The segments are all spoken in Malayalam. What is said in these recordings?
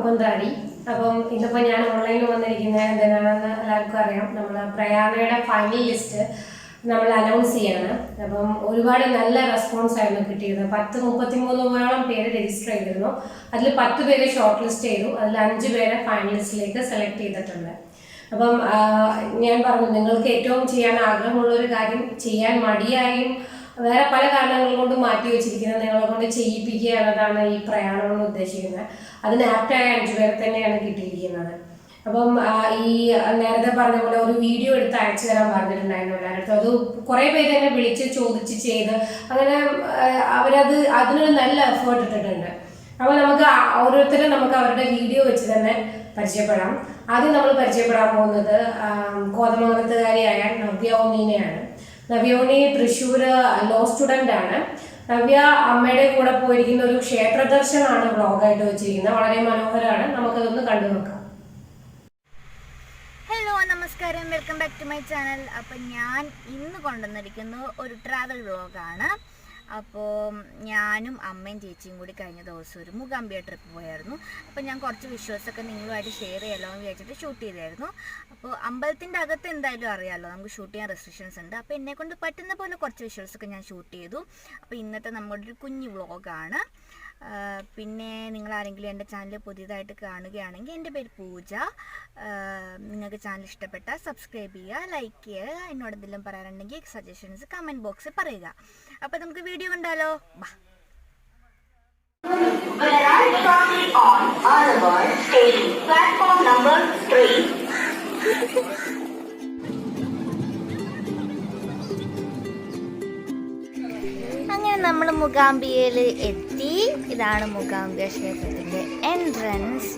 മുകുന്ദാടി. അപ്പം ഇന്നിപ്പോൾ ഞാൻ ഓൺലൈനിൽ വന്നിരിക്കുന്നത് എന്തിനാണെന്ന് എല്ലാവർക്കും അറിയാം. നമ്മൾ പ്രയാണയുടെ ഫൈനൽ ലിസ്റ്റ് നമ്മൾ അനൗൺസ് ചെയ്യാണ്. അപ്പം ഒരുപാട് നല്ല റെസ്പോൺസ് ആയിരുന്നു കിട്ടിയത്. 33 പേര് രജിസ്റ്റർ ചെയ്തിരുന്നു. അതിൽ 10 പേര് ഷോർട്ട് ലിസ്റ്റ് ചെയ്തു. അതിൽ 5 പേരെ ഫൈനലിസ്റ്റിലേക്ക് സെലക്ട് ചെയ്തിട്ടുണ്ട്. അപ്പം ഞാൻ പറഞ്ഞു, നിങ്ങൾക്ക് ഏറ്റവും ചെയ്യാൻ ആഗ്രഹമുള്ളൊരു കാര്യം ചെയ്യാൻ മടിയായും വേറെ പല കാരണങ്ങൾ കൊണ്ട് മാറ്റി വെച്ചിരിക്കുന്നത് നിങ്ങളെ കൊണ്ട് ചെയ്യിപ്പിക്കുക എന്നതാണ് ഈ പ്രയാണം കൊണ്ട് ഉദ്ദേശിക്കുന്നത്. അതിന് ആപ്റ്റായ 5 പേരെ തന്നെയാണ് കിട്ടിയിരിക്കുന്നത്. അപ്പം ഈ നേരത്തെ പറഞ്ഞ പോലെ ഒരു വീഡിയോ എടുത്ത് അയച്ചു തരാൻ പറഞ്ഞിട്ടുണ്ടായിരുന്നു എല്ലാവരുടെ. അത് കുറേ പേര് എന്നെ വിളിച്ച് ചോദിച്ച് ചെയ്ത് അങ്ങനെ അതിനൊരു നല്ല എഫേർട്ട് ഇട്ടിട്ടുണ്ട്. അപ്പോൾ നമുക്ക് ഓരോരുത്തരും നമുക്ക് അവരുടെ വീഡിയോ വെച്ച് തന്നെ പരിചയപ്പെടാം. ആദ്യം നമ്മൾ പരിചയപ്പെടാൻ പോകുന്നത് കോതമംഗലത്തുകാരിയായ നവ്യ ഉണ്ണീനെയാണ്. നവ്യ ഉണ്ണി തൃശ്ശൂർ ലോ സ്റ്റുഡൻ്റ് ആണ്. നവ്യ അമ്മയുടെ കൂടെ പോയിരിക്കുന്ന ഒരു ക്ഷേത്ര ദർശനമാണ് വ്ളോഗായിട്ട് വെച്ചിരിക്കുന്നത്. വളരെ മനോഹരമാണ്. നമുക്കതൊന്ന് കണ്ടു നോക്കാം. ഹലോ, നമസ്കാരം, welcome back to my channel. അപ്പം ഞാൻ ഇന്ന് കൊണ്ടുവന്നിരിക്കുന്നത് ഒരു ട്രാവൽ വ്ളോഗാണ്. അപ്പോൾ ഞാനും അമ്മയും ചേച്ചിയും കൂടി കഴിഞ്ഞ ദിവസം ഒരു മൂകാംബിക ട്രിപ്പ് പോയായിരുന്നു. അപ്പോൾ ഞാൻ കുറച്ച് വിഷ്വൽസൊക്കെ നിങ്ങളുമായിട്ട് ഷെയർ ചെയ്യാമല്ലോ എന്ന് വിചാരിച്ചിട്ട് ഷൂട്ട് ചെയ്തായിരുന്നു. അപ്പോൾ അമ്പലത്തിൻ്റെ അകത്ത് എന്തായാലും അറിയാമല്ലോ, നമുക്ക് ഷൂട്ട് ചെയ്യാൻ റെസ്ട്രിക്ഷൻസ് ഉണ്ട്. അപ്പോൾ എന്നെക്കൊണ്ട് പറ്റുന്ന പോലെ കുറച്ച് വിഷ്വൽസൊക്കെ ഞാൻ ഷൂട്ട് ചെയ്തു. അപ്പോൾ ഇന്നത്തെ നമ്മുടെ ഒരു കുഞ്ഞു വ്ളോഗാണ്. പിന്നെ നിങ്ങളാരെങ്കിലും എൻ്റെ ചാനൽ പുതിയതായിട്ട് കാണുകയാണെങ്കിൽ, എൻ്റെ പേര് പൂജ. നിങ്ങൾക്ക് ചാനൽ ഇഷ്ടപ്പെട്ടാൽ സബ്സ്ക്രൈബ് ചെയ്യുക, ലൈക്ക് ചെയ്യുക. എന്നോട് എന്തെങ്കിലും പറയാനുണ്ടെങ്കിൽ സജഷൻസ് കമൻറ്റ് ബോക്സിൽ പറയുക. അപ്പോൾ നമുക്ക് വീഡിയോ കണ്ടാലോ. ബാ. അങ്ങനെ നമ്മൾ മൂകാംബികയിൽ എത്തി. ഇതാണ് മൂകാംബിക ക്ഷേത്രത്തിൻ്റെ എൻട്രൻസ്.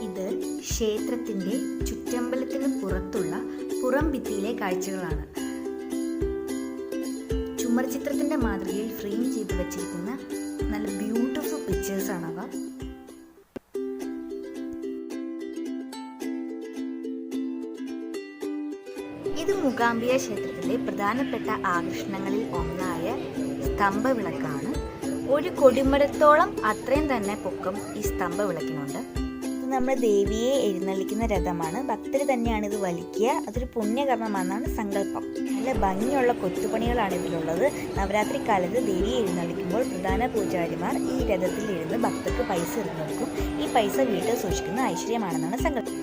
ഇത് ക്ഷേത്രത്തിൻ്റെ ചുറ്റമ്പലത്തിന് പുറത്തുള്ള പുറം ഭിത്തിയിലെ കാഴ്ചകളാണ്. ചുമർ ചിത്രത്തിൻ്റെ മാതൃകയിൽ ഫ്രെയിം ചെയ്ത് വെച്ചിരിക്കുന്ന നല്ല ബ്യൂട്ടിഫുൾ പിക്ചേഴ്സാണവ. ഇത് മൂകാംബിക ക്ഷേത്രത്തിലെ പ്രധാനപ്പെട്ട ആകർഷണങ്ങളിൽ ഒന്നായ സ്തംഭവിളക്കാണ്. ഒരു കൊടിമരത്തോളം അത്രയും തന്നെ പൊക്കം ഈ സ്തംഭവിളക്കിനുണ്ട്. ഇത് നമ്മുടെ ദേവിയെ എഴുന്നള്ളിക്കുന്ന രഥമാണ്. ഭക്തർ തന്നെയാണ് ഇത് വലിക്കുക. അതൊരു പുണ്യകർമ്മമാണെന്നാണ് സങ്കല്പം. നല്ല ഭംഗിയുള്ള കൊത്തുപണികളാണ് ഇതിലുള്ളത്. നവരാത്രി കാലത്ത് ദേവിയെ എഴുന്നള്ളിക്കുമ്പോൾ പ്രധാന പൂജാരിമാർ ഈ രഥത്തിൽ ഇരുന്ന് ഭക്തർക്ക് പൈസ എറിഞ്ഞു കൊടുക്കും. ഈ പൈസ വീട്ടിൽ സൂക്ഷിക്കുന്ന ഐശ്വര്യമാണെന്നാണ് സങ്കല്പം.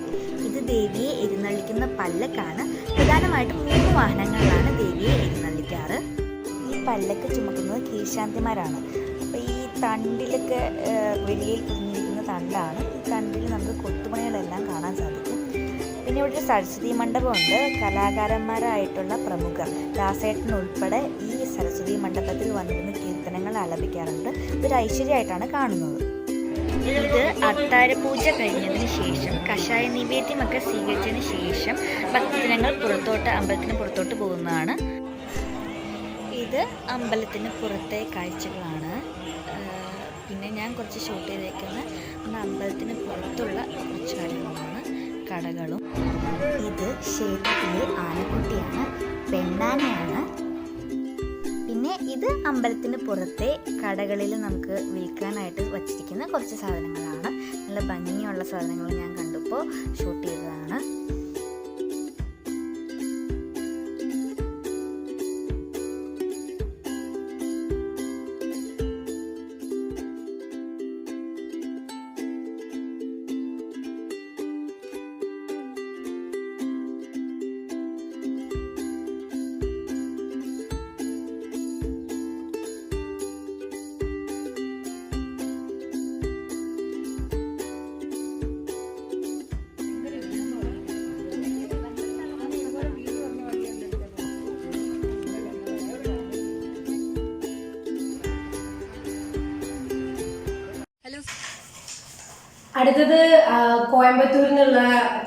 ഇത് ദേവിയെ എഴുന്നള്ളിക്കുന്ന പല്ലക്കാണ്. പ്രധാനമായിട്ടും 3 വാഹനങ്ങളിലാണ് ദേവിയെ എഴുന്നള്ളിക്കാറ്. ഈ പല്ലക്ക് ചുമക്കുന്നത് കീഴ്ശാന്തിമാരാണ്. അപ്പോൾ ഈ തണ്ടിലൊക്കെ വെളിയിൽ കുഞ്ഞിരിക്കുന്ന തണ്ടാണ്. ഈ തണ്ടിൽ നമുക്ക് കൊത്തുപണികളെല്ലാം കാണാൻ സാധിക്കും. പിന്നെ ഇവിടെ ഒരു സരസ്വതി മണ്ഡപമുണ്ട്. കലാകാരന്മാരായിട്ടുള്ള പ്രമുഖർ ദാസേട്ടൻ ഉൾപ്പെടെ ഈ സരസ്വതി മണ്ഡപത്തിൽ വന്നിരുന്ന കീർത്തനങ്ങൾ ആലപിക്കാറുണ്ട്. ഇതൊരു ഐശ്വര്യമായിട്ടാണ് കാണുന്നത്. ഇത് അത്താഴപൂജ കഴിഞ്ഞതിന് ശേഷം കഷായ നിവേദ്യമൊക്കെ സ്വീകരിച്ചതിന് ശേഷം ഭക്തജനങ്ങൾ അമ്പലത്തിന് പുറത്തോട്ട് പോകുന്നതാണ്. ഇത് അമ്പലത്തിന് പുറത്തെ കാഴ്ചകളാണ്. പിന്നെ ഞാൻ കുറച്ച് ഷൂട്ട് ചെയ്തേക്കുന്ന അമ്പലത്തിന് പുറത്തുള്ള കുറച്ച് കാര്യങ്ങളാണ്. കടകളും. ഇത് ക്ഷേത്രത്തിലെ ആനക്കുട്ടിയാണ്, പെണ്ണാനയാണ്. പിന്നെ ഇത് അമ്പലത്തിന് പുറത്തെ കടകളിൽ നമുക്ക് വിൽക്കാനായിട്ട് വച്ചിരിക്കുന്ന കുറച്ച് സാധനങ്ങളാണ്. നല്ല ഭംഗിയുള്ള സാധനങ്ങൾ ഞാൻ കണ്ടപ്പോൾ ഷൂട്ട് ചെയ്തതാണ്. അടുത്തത്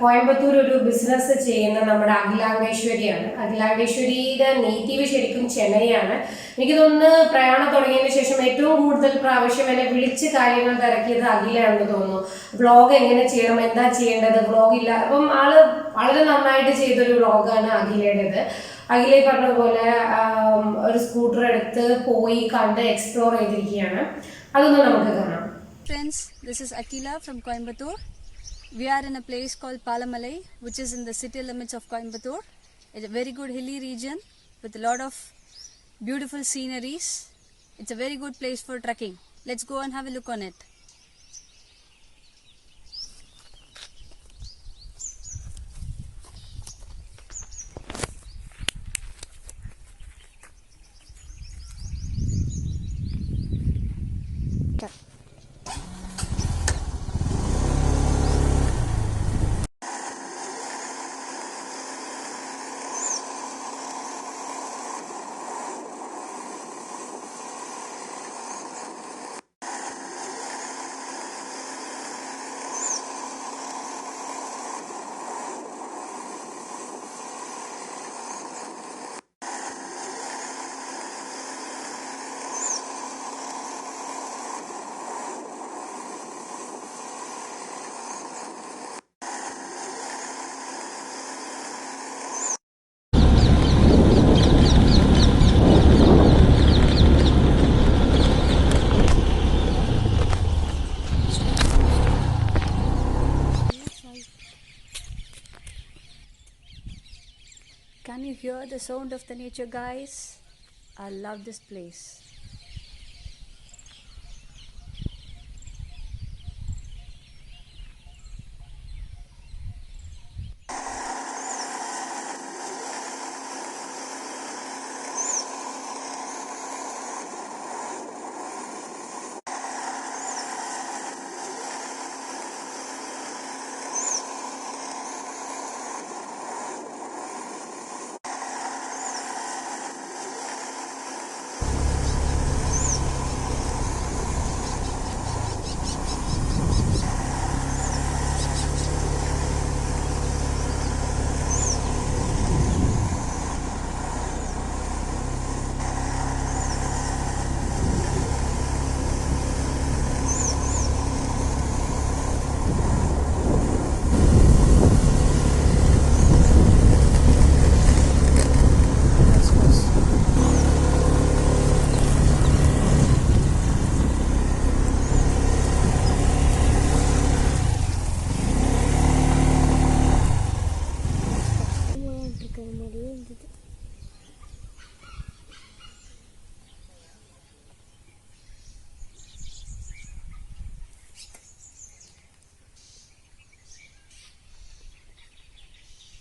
കോയമ്പത്തൂർ ഒരു ബിസിനസ് ചെയ്യുന്ന നമ്മുടെ അഖിലാണ്ടേശ്വരിയാണ്. അഖിലാണ്ടേശ്വരിയുടെ നേറ്റീവ് ശരിക്കും ചെന്നൈയാണ്. എനിക്ക് തോന്നുന്നു പ്രയാണം തുടങ്ങിയതിന് ശേഷം ഏറ്റവും കൂടുതൽ പ്രാവശ്യം എന്നെ വിളിച്ച് കാര്യങ്ങൾ തിരക്കിയത് അഖിലാണെന്ന് തോന്നുന്നു. വ്ളോഗ് എങ്ങനെ ചെയ്യണം, എന്താ ചെയ്യേണ്ടത്, വ്ളോഗ് ഇല്ല. അപ്പം ആള് വളരെ നന്നായിട്ട് ചെയ്തൊരു വ്ളോഗാണ് അഖിലയുടേത്. അഖിലേ പറഞ്ഞ പോലെ ഒരു സ്കൂട്ടർ എടുത്ത് പോയി കണ്ട് എക്സ്പ്ലോർ ചെയ്തിരിക്കുകയാണ്. അതൊന്നും നമുക്ക് കാണാം. Friends, this is Akila from Coimbatore. We are in a place called Palamalai, which is in the city limits of Coimbatore. It's a very good hilly region with a lot of beautiful sceneries. It's a very good place for trekking. Let's go and have a look on it. Can you hear the sound of the nature, guys? I love this place.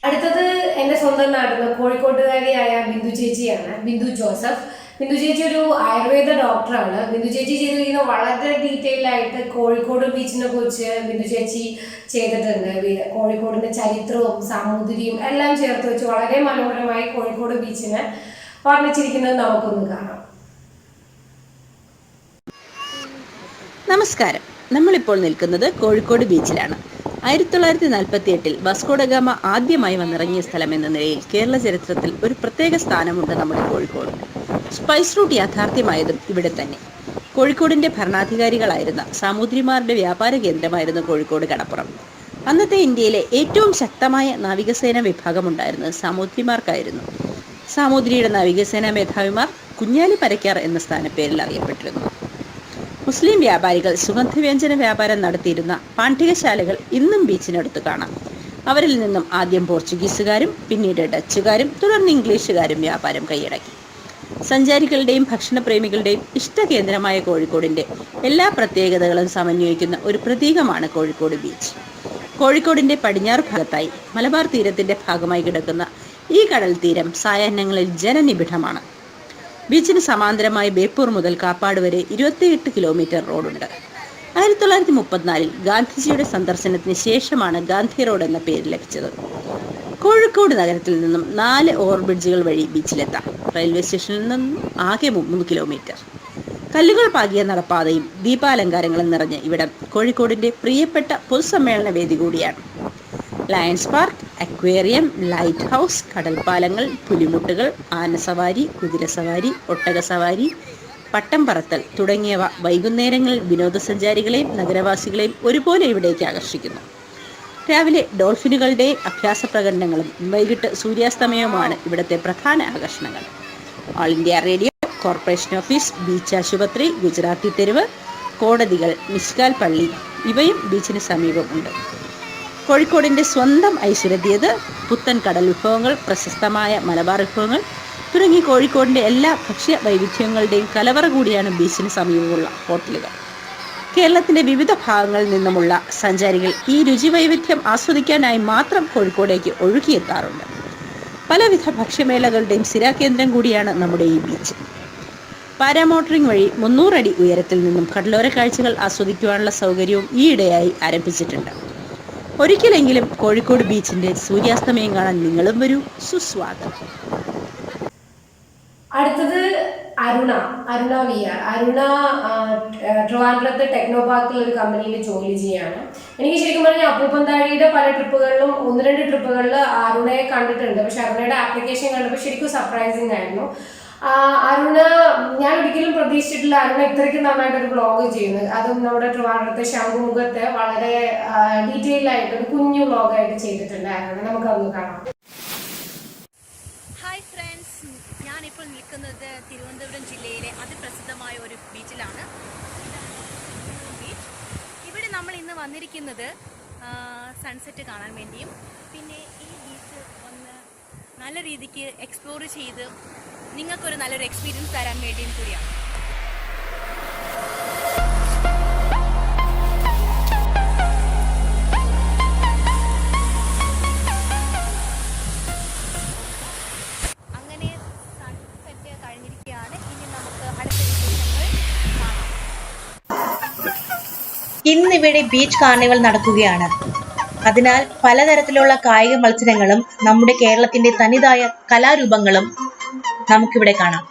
അടുത്തത് എൻ്റെ സ്വന്തം നാട്ടിൽ കോഴിക്കോട്ടുകാരിയായ ബിന്ദു ചേച്ചിയാണ്. ബിന്ദു ജോസഫ്. ബിന്ദു ചേച്ചി ഒരു ആയുർവേദ ഡോക്ടറാണ്. ബിന്ദു ചേച്ചി ചെയ്തിരിക്കുന്ന വളരെ ഡീറ്റെയിൽ ആയിട്ട് കോഴിക്കോട് ബീച്ചിനെ കുറിച്ച് ബിന്ദു ചേച്ചി ചെയ്തിട്ടുണ്ട്. കോഴിക്കോടിന്റെ ചരിത്രവും സാമൂതിരിയും എല്ലാം ചേർത്ത് വെച്ച് വളരെ മനോഹരമായി കോഴിക്കോട് ബീച്ചിനെ വർണ്ണിച്ചിരിക്കുന്നത് നമുക്കൊന്ന് കാണാം. നമസ്കാരം. നമ്മളിപ്പോൾ നിൽക്കുന്നത് കോഴിക്കോട് ബീച്ചിലാണ്. 1948 വാസ്കോഡഗാമ ആദ്യമായി വന്നിറങ്ങിയ സ്ഥലം എന്ന നിലയിൽ കേരള ചരിത്രത്തിൽ ഒരു പ്രത്യേക സ്ഥാനമുണ്ട് നമ്മുടെ കോഴിക്കോട്. സ്പൈസ് റൂട്ട് യാഥാർത്ഥ്യമായതും ഇവിടെ തന്നെ. കോഴിക്കോടിന്റെ ഭരണാധികാരികളായിരുന്ന സാമൂതിരിമാരുടെ വ്യാപാര കേന്ദ്രമായിരുന്നു കോഴിക്കോട് കടപ്പുറം. അന്നത്തെ ഇന്ത്യയിലെ ഏറ്റവും ശക്തമായ നാവികസേന വിഭാഗമുണ്ടായിരുന്നത് സാമൂതിരിമാർക്കായിരുന്നു. സാമൂതിരിയുടെ നാവികസേനാ മേധാവിമാർ കുഞ്ഞാലി പരക്കാർ എന്ന സ്ഥാനപ്പേരിൽ അറിയപ്പെട്ടിരുന്നു. മുസ്ലിം വ്യാപാരികൾ സുഗന്ധവ്യഞ്ജന വ്യാപാരം നടത്തിയിരുന്ന പാണ്ഡികശാലകൾ ഇന്നും ബീച്ചിനടുത്ത് കാണാം. അവരിൽ നിന്നും ആദ്യം പോർച്ചുഗീസുകാരും പിന്നീട് ഡച്ചുകാരും തുടർന്ന് ഇംഗ്ലീഷുകാരും വ്യാപാരം കൈയടക്കി. സഞ്ചാരികളുടെയും ഭക്ഷണപ്രേമികളുടെയും ഇഷ്ടകേന്ദ്രമായ കോഴിക്കോടിന്റെ എല്ലാ പ്രത്യേകതകളും സമന്വയിക്കുന്ന ഒരു പ്രതീകമാണ് കോഴിക്കോട് ബീച്ച്. കോഴിക്കോടിന്റെ പടിഞ്ഞാറ് ഭാഗത്തായി മലബാർ തീരത്തിന്റെ ഭാഗമായി കിടക്കുന്ന ഈ കടൽ തീരം സായാഹ്നങ്ങളിൽ ജനനിബിഡമാണ്. ബീച്ചിന് സമാന്തരമായി ബേപ്പൂർ മുതൽ കാപ്പാട് വരെ 28 കിലോമീറ്റർ റോഡുണ്ട്. 1934 ഗാന്ധിജിയുടെ സന്ദർശനത്തിന് ശേഷമാണ് ഗാന്ധി റോഡ് എന്ന പേര് ലഭിച്ചത്. കോഴിക്കോട് നഗരത്തിൽ നിന്നും 4 ഓവർബ്രിഡ്ജുകൾ വഴി ബീച്ചിലെത്താം. റെയിൽവേ സ്റ്റേഷനിൽ നിന്നും ആകെ 3 കിലോമീറ്റർ. കല്ലുകൾ പാകിയ നടപ്പാതയും ദീപാലങ്കാരങ്ങളും നിറഞ്ഞ ഇവിടം കോഴിക്കോടിന്റെ പ്രിയപ്പെട്ട പൊതുസമ്മേളന വേദി കൂടിയാണ്. Lions park, aquarium, lighthouse, കടൽപ്പാലങ്ങൾ, പുലിമുട്ടുകൾ, ആനസവാരി, കുതിരസവാരി, ഒട്ടകസവാരി, പട്ടം പറത്തൽ തുടങ്ങിയവ വൈകുന്നേരങ്ങളിൽ വിനോദസഞ്ചാരികളെയും നഗരവാസികളെയും ഒരുപോലെ ഇവിടേക്ക് ആകർഷിക്കുന്നു. രാവിലെ ഡോൾഫിനുകളുടെയും അഭ്യാസ പ്രകടനങ്ങളും വൈകിട്ട് സൂര്യാസ്തമയവുമാണ് ഇവിടുത്തെ പ്രധാന ആകർഷണങ്ങൾ. All India radio, corporation office, beach ആശുപത്രി, ഗുജറാത്തി തെരുവ്, കോടതികൾ, മിസ്കാൽ പള്ളി ഇവയും ബീച്ചിന് സമീപമുണ്ട്. കോഴിക്കോടിൻ്റെ സ്വന്തം ഐശ്വര്യതീയത്ത്, പുത്തൻ കടൽ വിഭവങ്ങൾ, പ്രശസ്തമായ മലബാർ വിഭവങ്ങൾ തുടങ്ങി കോഴിക്കോടിൻ്റെ എല്ലാ ഭക്ഷ്യ വൈവിധ്യങ്ങളുടെയും കലവറ കൂടിയാണ് ബീച്ചിന് സമീപമുള്ള ഹോട്ടലുകൾ. കേരളത്തിൻ്റെ വിവിധ ഭാഗങ്ങളിൽ നിന്നുമുള്ള സഞ്ചാരികൾ ഈ രുചി വൈവിധ്യം ആസ്വദിക്കാനായി മാത്രം കോഴിക്കോടേക്ക് ഒഴുകിയെത്താറുണ്ട്. പലവിധ ഭക്ഷ്യമേളകളുടെയും സ്ഥിരകേന്ദ്രം കൂടിയാണ് നമ്മുടെ ഈ ബീച്ച്. പാരാമോട്ടറിംഗ് വഴി 300 അടി ഉയരത്തിൽ നിന്നും കടലോര കാഴ്ചകൾ ആസ്വദിക്കുവാനുള്ള സൗകര്യവും ഈയിടെയായി ആരംഭിച്ചിട്ടുണ്ട്. ഒരിക്കലെങ്കിലും കോഴിക്കോട് ബീച്ചിന്റെ സൂര്യാസ്തമയം കാണാൻ നിങ്ങളും വരൂ. സുസ്വാഗതം. അടുത്തത് അരുണ വി ആർ. അരുണ ട്രിവാൻഡ്രത്ത് ടെക്നോ പാർക്കിൽ ഒരു കമ്പനിയിൽ ജോലി ചെയ്യാണ്. എനിക്ക് ശരിക്കും പറഞ്ഞാൽ അപ്പൂപ്പന്താഴിയുടെ പല ട്രിപ്പുകളിലും 1-2 ട്രിപ്പുകളിൽ അരുണയെ കണ്ടിട്ടുണ്ട്. പക്ഷെ അരുണയുടെ ആപ്ലിക്കേഷൻ കണ്ടപ്പോൾ ശരിക്കും സർപ്രൈസിങ് ആയിരുന്നു. അരുണ, ഞാൻ ഒരിക്കലും പ്രതീക്ഷിച്ചിട്ടില്ല അരുണ ഇത്രയ്ക്ക് നന്നായിട്ടൊരു വ്ളോഗ് ചെയ്യുന്നത്. അതും നമ്മുടെ ട്രിവാൻഡ്രത്തെ ശംഖുമുഖത്തെ വളരെ ഡീറ്റെയിൽ ആയിട്ട് ഒരു കുഞ്ഞു വ്ളോഗായിട്ട് ചെയ്തിട്ടുണ്ട് അരുണ. നമുക്കതൊന്ന് കാണാം. ഹായ് ഫ്രണ്ട്സ്, ഞാനിപ്പോൾ നിൽക്കുന്നത് തിരുവനന്തപുരം ജില്ലയിലെ അതിപ്രസിദ്ധമായ ഒരു ബീച്ചിലാണ്. ബീച്ച്. ഇവിടെ നമ്മൾ ഇന്ന് വന്നിരിക്കുന്നത് സൺസെറ്റ് കാണാൻ വേണ്ടിയും പിന്നെ ഈ ബീച്ച് ഒന്ന് നല്ല രീതിക്ക് എക്സ്പ്ലോർ ചെയ്ത് നിങ്ങൾക്കൊരു നല്ലൊരു എക്സ്പീരിയൻസ് തരാൻ വേണ്ടിയും കൂടിയാണ്. അങ്ങനെ സൺസെറ്റ് കഴിഞ്ഞിരിക്കുകയാണ്. ഇനി നമുക്ക് അടുത്ത വിശേഷങ്ങൾ കാണാം. ഇന്നിവിടെ ബീച്ച് കാർണിവൽ നടക്കുകയാണ്. അതിനാൽ പലതരത്തിലുള്ള കായിക മത്സരങ്ങളും നമ്മുടെ കേരളത്തിന്റെ തനതായ കലാരൂപങ്ങളും നമുക്കിവിടെ കാണാം.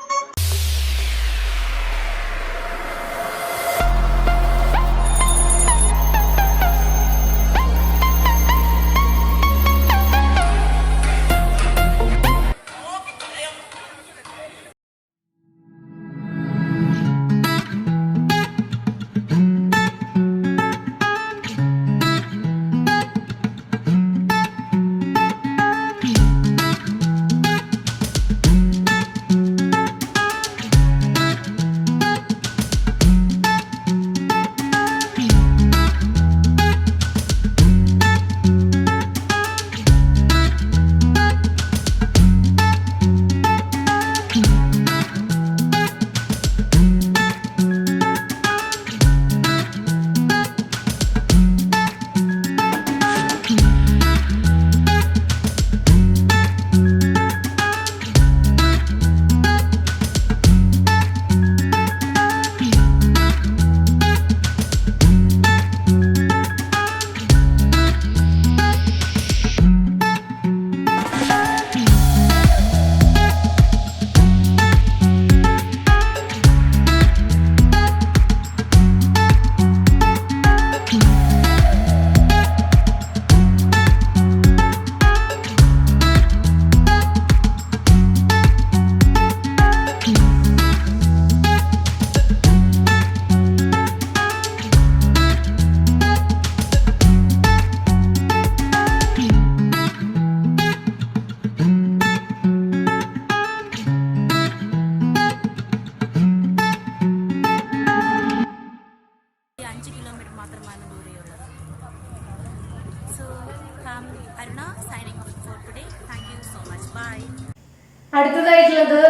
അടുത്തതായിട്ടുള്ളത്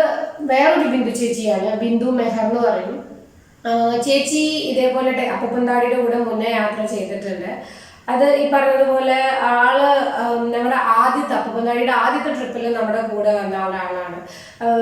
വേറൊരു ബിന്ദു ചേച്ചിയാണ്. ബിന്ദു മെഹർ എന്ന് പറയും. ചേച്ചി ഇതേപോലെ അപ്പൂപ്പന്താടിയുടെ കൂടെ മുന്നേ യാത്ര ചെയ്തിട്ടുണ്ട്. അത് ഈ പറഞ്ഞതുപോലെ ആള് നമ്മുടെ അപ്പൂപ്പന്താടിയുടെ ആദ്യത്തെ ട്രിപ്പിൽ നമ്മുടെ കൂടെ വന്ന ഒരാളാണ്.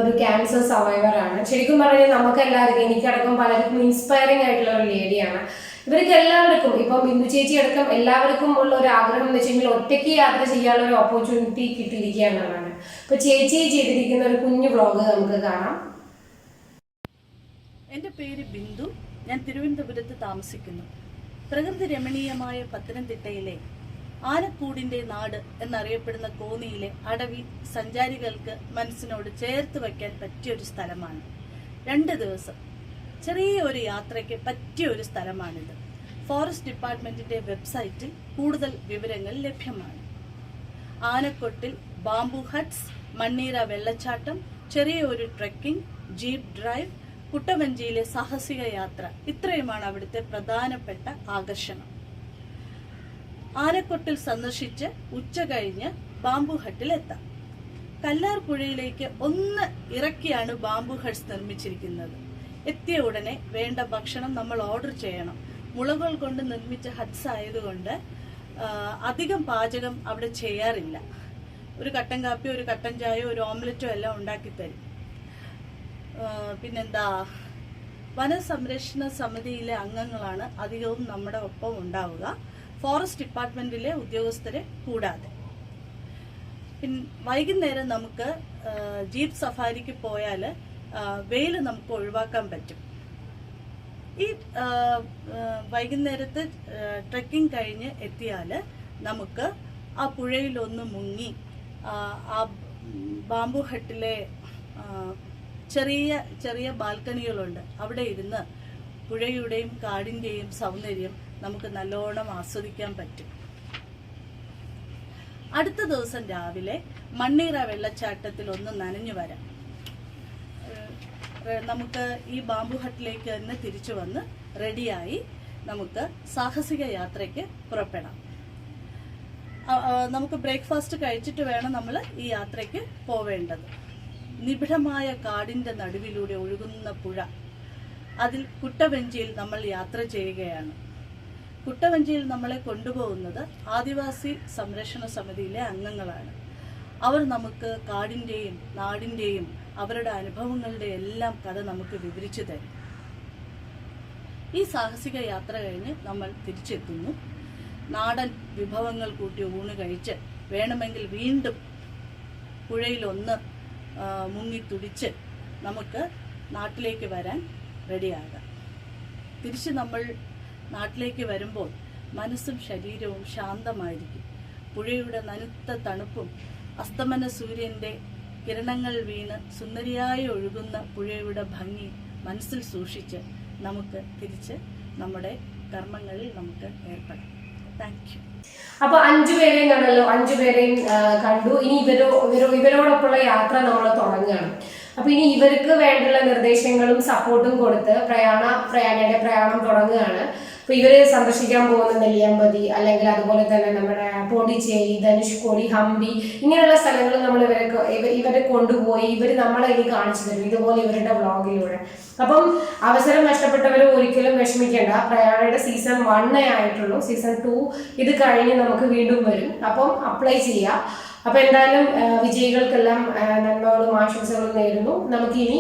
ഒരു ക്യാൻസർ സർവൈവറാണ്. ശരിക്കും പറഞ്ഞാൽ നമുക്ക് എല്ലാവർക്കും, എനിക്കടക്കം പലർക്കും ഇൻസ്പയറിംഗ് ആയിട്ടുള്ള ഒരു ലേഡിയാണ്. ഇവർക്ക് എല്ലാവർക്കും, ഇപ്പം ബിന്ദു ചേച്ചി അടക്കം എല്ലാവർക്കും ഉള്ള ഒരു ആഗ്രഹം എന്ന് വെച്ചെങ്കിൽ ഒറ്റയ്ക്ക് യാത്ര ചെയ്യാനുള്ള ഒരു ഓപ്പർച്യൂണിറ്റി കിട്ടിയിരിക്കുക എന്നുള്ളതാണ്. അപ്പൊ ചേച്ചി ചെയ്തിരിക്കുന്ന ഒരു കുഞ്ഞു വ്ളോഗ് നമുക്ക് കാണാം. എൻ്റെ പേര് ബിന്ദു. ഞാൻ തിരുവനന്തപുരത്ത് താമസിക്കുന്നു. പ്രകൃതി രമണീയമായ പത്തനംതിട്ടയിലെ ആനക്കൂടിൻ്റെ നാട് എന്നറിയപ്പെടുന്ന കോന്നിയിലെ അടവി സഞ്ചാരികൾക്ക് മനസ്സിനോട് ചേർത്ത് വയ്ക്കാൻ പറ്റിയൊരു സ്ഥലമാണ്. 2 ദിവസം ചെറിയ ഒരു യാത്രയ്ക്ക് പറ്റിയ ഒരു സ്ഥലമാണിത്. ഫോറസ്റ്റ് ഡിപ്പാർട്ട്മെന്റിന്റെ വെബ്സൈറ്റിൽ കൂടുതൽ വിവരങ്ങൾ ലഭ്യമാണ്. ആനക്കൊട്ടിൽ ബാംബു ഹട്ട്സ്, മണ്ണീര വെള്ളച്ചാട്ടം, ചെറിയ ഒരു ട്രെക്കിംഗ്, ജീപ്പ് ഡ്രൈവ്, കുട്ടവഞ്ചിയിലെ സാഹസിക യാത്ര, ഇത്രയുമാണ് അവിടുത്തെ പ്രധാനപ്പെട്ട ആകർഷണം. ആനക്കൊട്ടിൽ സന്ദർശിച്ച് ഉച്ച കഴിഞ്ഞ് ബാംബു ഹട്ടിൽ എത്താം. കല്ലാർ പുഴയിലേക്ക് ഒന്ന് ഇറക്കിയാണ് ബാംബു ഹട്ട്സ് നിർമ്മിച്ചിരിക്കുന്നത്. എത്തിയ ഉടനെ വേണ്ട ഭക്ഷണം നമ്മൾ ഓർഡർ ചെയ്യണം. മുളകൾ കൊണ്ട് നിർമ്മിച്ച ഹട്ട്സ് ആയതുകൊണ്ട് അധികം പാചകം അവിടെ ചെയ്യാറില്ല. ഒരു കട്ടൻ കാപ്പിയോ ഒരു കട്ടൻ ചായയോ ഒരു ഓംലെറ്റോ എല്ലാം ഉണ്ടാക്കി തരും. പിന്നെന്താ, വനസംരക്ഷണ സമിതിയിലെ അംഗങ്ങളാണ് അധികവും നമ്മുടെ ഒപ്പം ഉണ്ടാവുക, ഫോറസ്റ്റ് ഡിപ്പാർട്ട്മെന്റിലെ ഉദ്യോഗസ്ഥരെ കൂടാതെ. വൈകുന്നേരം നമുക്ക് ജീപ്പ് സഫാരിക്ക് പോയാൽ വെയിൽ നമുക്ക് ഒഴിവാക്കാൻ പറ്റും. ഈ വൈകുന്നേരത്ത് ട്രെക്കിംഗ് കഴിഞ്ഞ് എത്തിയാൽ നമുക്ക് ആ പുഴയിലൊന്ന് മുങ്ങി ആ ബാംബു ഹട്ടിലെ ചെറിയ ചെറിയ ബാൽക്കണികളുണ്ട്, അവിടെ ഇരുന്ന് പുഴയുടെയും കാടിൻ്റെയും സൗന്ദര്യം നമുക്ക് നല്ലോണം ആസ്വദിക്കാൻ പറ്റും. അടുത്ത ദിവസം രാവിലെ മണ്ണീര വെള്ളച്ചാട്ടത്തിൽ ഒന്ന് നനഞ്ഞു വരാം. നമുക്ക് ഈ ബാംബു ഹട്ടിലേക്ക് തന്നെ തിരിച്ചു വന്ന് റെഡിയായി നമുക്ക് സാഹസിക യാത്രയ്ക്ക് പുറപ്പെടാം. നമുക്ക് ബ്രേക്ക്ഫാസ്റ്റ് കഴിച്ചിട്ട് വേണം നമ്മൾ ഈ യാത്രയ്ക്ക് പോവേണ്ടത്. നിബിഡമായ കാടിന്റെ നടുവിലൂടെ ഒഴുകുന്ന പുഴ, അതിൽ കുട്ടവഞ്ചിയിൽ നമ്മൾ യാത്ര ചെയ്യുകയാണ്. കുട്ടവഞ്ചിയിൽ നമ്മളെ കൊണ്ടുപോകുന്നത് ആദിവാസി സംരക്ഷണ സമിതിയിലെ അംഗങ്ങളാണ്. അവർ നമുക്ക് കാടിൻ്റെയും നാടിൻ്റെയും അവരുടെ അനുഭവങ്ങളുടെ എല്ലാം കഥ നമുക്ക് വിവരിച്ചു തരും. ഈ സാഹസിക യാത്ര കഴിഞ്ഞ് നമ്മൾ തിരിച്ചെത്തുന്നു. നാടൻ വിഭവങ്ങൾ കൂട്ടി ഊണ് കഴിച്ച് വേണമെങ്കിൽ വീണ്ടും പുഴയിലൊന്ന് മുങ്ങിത്തുടിച്ച് നമുക്ക് നാട്ടിലേക്ക് വരാൻ റെഡിയാകാം. തിരിച്ച് നമ്മൾ നാട്ടിലേക്ക് വരുമ്പോൾ മനസ്സും ശരീരവും ശാന്തമായിരിക്കും. പുഴയുടെ നനുത്ത തണുപ്പും അസ്തമന സൂര്യൻ്റെ കിരണങ്ങൾ വീണ് സുന്ദരിയായി ഒഴുകുന്ന പുഴയുടെ ഭംഗി മനസ്സിൽ സൂക്ഷിച്ച് നമുക്ക് തിരിച്ച് നമ്മുടെ കർമ്മങ്ങളിൽ നമുക്ക് ഏർപ്പെടാം. Thank you. അപ്പൊ 5 പേരെയും കണ്ടല്ലോ, 5 പേരെയും കണ്ടു. ഇനി ഇവരോടൊപ്പമുള്ള യാത്ര നമ്മൾ തുടങ്ങുകയാണ്. അപ്പൊ ഇനി ഇവർക്ക് വേണ്ടുള്ള നിർദ്ദേശങ്ങളും സപ്പോർട്ടും കൊടുത്ത് പ്രയാണയുടെ പ്രയാണം തുടങ്ങുകയാണ്. അപ്പൊ ഇവര് സന്ദർശിക്കാൻ പോകുന്ന നെല്ലിയാമ്പതി, അല്ലെങ്കിൽ അതുപോലെ തന്നെ നമ്മുടെ പോണ്ടിച്ചേരി, ധനുഷ്കോടി, ഹംപി, ഇങ്ങനെയുള്ള സ്ഥലങ്ങൾ നമ്മൾ ഇവരെ കൊണ്ടുപോയി ഇവർ നമ്മളെ ഇനി കാണിച്ചു തരും, ഇതുപോലെ ഇവരുടെ വ്ളോഗിലൂടെ. അപ്പം അവസരം നഷ്ടപ്പെട്ടവർ ഒരിക്കലും വിഷമിക്കേണ്ട. പ്രയാണയുടെ സീസൺ 1 ആയിട്ടുള്ളൂ. സീസൺ 2 ഇത് കഴിഞ്ഞ് നമുക്ക് വീണ്ടും വരും. അപ്പം അപ്ലൈ ചെയ്യാം. അപ്പൊ എന്തായാലും വിജയികൾക്കെല്ലാം നന്മകളും ആശംസകളും നേരുന്നു. നമുക്ക് ഇനി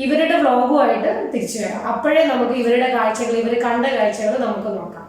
ഇവരുടെ വ്ളോഗുമായിട്ട് തിരിച്ചു വരാം. അപ്പോഴേ നമുക്ക് ഇവരുടെ കാഴ്ചകൾ, ഇവർ കണ്ട കാഴ്ചകൾ നമുക്ക് നോക്കാം.